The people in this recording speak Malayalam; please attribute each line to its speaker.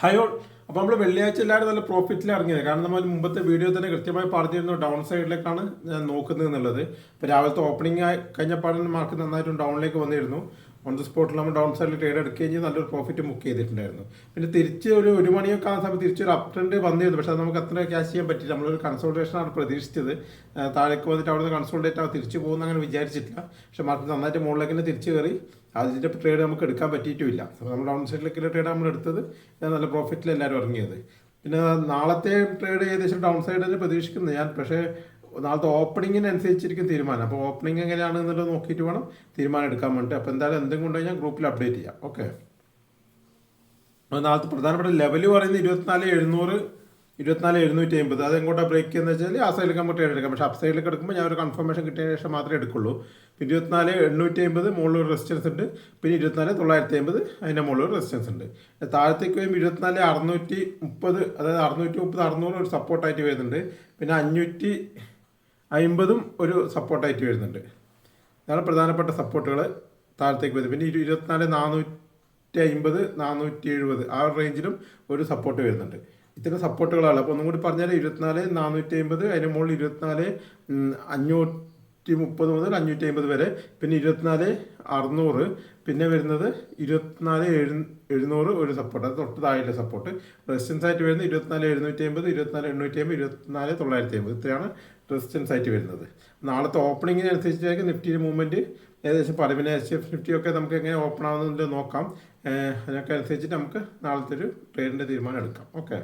Speaker 1: Hi all. അപ്പോൾ നമ്മൾ വെള്ളിയാഴ്ച എല്ലാവരും നല്ല പ്രോഫിറ്റിൽ ഇറങ്ങിയത്. കാരണം നമ്മൾ മുമ്പത്തെ വീഡിയോ തന്നെ കൃത്യമായി പറഞ്ഞിരുന്നു ഡൗൺ സൈഡിലേക്കാണ് ഞാൻ നോക്കുന്നത് എന്നുള്ളത്. ഇപ്പോൾ രാവിലത്തെ ഓപ്പണിംഗ് ആയി കഴിഞ്ഞപ്പാടിന് മാർക്ക് നന്നായിട്ടും ഡൗണിലേക്ക് വന്നിരുന്നു. ഓൺ ദി സ്പോട്ടിൽ നമ്മൾ ഡൗൺ സൈഡിൽ ട്രേഡ് എടുക്കുകയും ചെയ്ത് നല്ലൊരു പ്രോഫിറ്റ് ബുക്ക് ചെയ്തിട്ടുണ്ടായിരുന്നു. പിന്നെ തിരിച്ച് ഒരു മണിയൊക്കെ ആ സമയത്ത് തിരിച്ചൊരു അപ് ട്രെൻഡ് വന്നിരുന്നു. പക്ഷേ അത് നമുക്ക് അത്ര ക്യാഷ് ചെയ്യാൻ പറ്റില്ല. നമ്മളൊരു കൺസോൾട്ടേഷനാണ് പ്രതീക്ഷിച്ചത്. താഴേക്ക് വന്നിട്ട് അവിടെ നിന്ന് കൺസോൾട്ടേറ്റ് ആവും തിരിച്ച് പോകുന്ന അങ്ങനെ വിചാരിച്ചിട്ടില്ല. പക്ഷേ മാർക്ക് നന്നായിട്ട് മുകളിലേക്ക് തന്നെ തിരിച്ച് കയറി അതിൻ്റെ ട്രേഡ് നമുക്ക് എടുക്കാൻ പറ്റിയിട്ടുമില്ല. അപ്പോൾ നമ്മൾ ഡൗൺ സൈഡിലേക്കുള്ള ട്രേഡ് നമ്മൾ എടുത്തത് നല്ല പ്രോഫിറ്റിൽ എല്ലാവരും ഇറങ്ങിയത്. പിന്നെ നാളത്തെ ട്രേഡ് ഏകദേശം ഡൗൺ സൈഡിൽ പ്രതീക്ഷിക്കുന്നത് ഞാൻ. പക്ഷേ നാളത്തെ ഓപ്പണിങ്ങിനനുസരിച്ചിരിക്കും തീരുമാനം. അപ്പോൾ ഓപ്പണിംഗ് എങ്ങനെയാണ് എന്നുള്ളത് നോക്കിയിട്ട് വേണം തീരുമാനം എടുക്കാൻ വേണ്ടിയിട്ട്. അപ്പോൾ എന്തായാലും എന്തും കൊണ്ട് ഞാൻ ഗ്രൂപ്പിൽ അപ്ഡേറ്റ് ചെയ്യാം. ഓക്കെ. നാളത്തെ പ്രധാനപ്പെട്ട ലെവൽ പറയുന്നത് 24,700 24,750. അത് എങ്ങോട്ടാണ് ബ്രേക്ക് ചെയ്യുന്നത് വെച്ചാൽ ആ സൈഡിലേക്ക് നമുക്ക് ട്രേഡ് എടുക്കാം. പക്ഷേ അപ്പ് സൈഡിലേക്ക് എടുക്കുമ്പോൾ ഞാൻ ഒരു കൺഫർമേഷൻ കിട്ടിയതിന് ശേഷം മാത്രമേ എടുക്കുള്ളൂ. പിന്നെ 24,850 മുകളിലൊരു റെസിസ്റ്റൻസ് ഉണ്ട്. പിന്നെ 24,950 അതിൻ്റെ മുകളിലൊരു റെസിസ്റ്റൻസ് ഉണ്ട്. താഴത്തേക്ക് വരുമ്പോൾ 24,630, അതായത് 630 600 ഒരു സപ്പോർട്ടായിട്ട് വരുന്നുണ്ട്. പിന്നെ 550 ഒരു സപ്പോർട്ടായിട്ട് വരുന്നുണ്ട്. ഇതാണ് പ്രധാനപ്പെട്ട സപ്പോർട്ടുകൾ താഴത്തേക്ക് വരുന്നത്. പിന്നെ 24,450 470 ആ റേഞ്ചിലും ഒരു സപ്പോർട്ട് വരുന്നുണ്ട്. ഇത്തരം സപ്പോർട്ടുകളാണ്. അപ്പോൾ ഒന്നും കൂടി പറഞ്ഞാൽ 24,450, അതിന് മുകളിൽ 24,530 മുതൽ 550 വരെ. പിന്നെ 24,600, പിന്നെ വരുന്നത് 24,700 ഒരു സപ്പോർട്ട്, അത് തൊട്ട് താഴെ സപ്പോർട്ട്. റെസിസ്റ്റൻസ് ആയിട്ട് വരുന്നത് 24,750 24,850 24,950 ഇത്രയാണ് റെസിസ്റ്റൻസ് ആയിട്ട് വരുന്നത്. നാളത്തെ ഓപ്പണിങ്ങിനനുസരിച്ചായിരിക്കും നിഫ്റ്റിയുടെ മൂവ്മെൻറ്റ് ഏകദേശം പറയും. HDFC നിഫ്റ്റിയൊക്കെ നമുക്ക് എങ്ങനെ ഓപ്പൺ ആവുന്നതിൻ്റെ നോക്കാം. അതിനൊക്കെ അനുസരിച്ചിട്ട് നമുക്ക് നാളത്തെ ഒരു ട്രേഡിൻ്റെ തീരുമാനം എടുക്കാം. ഓക്കെ.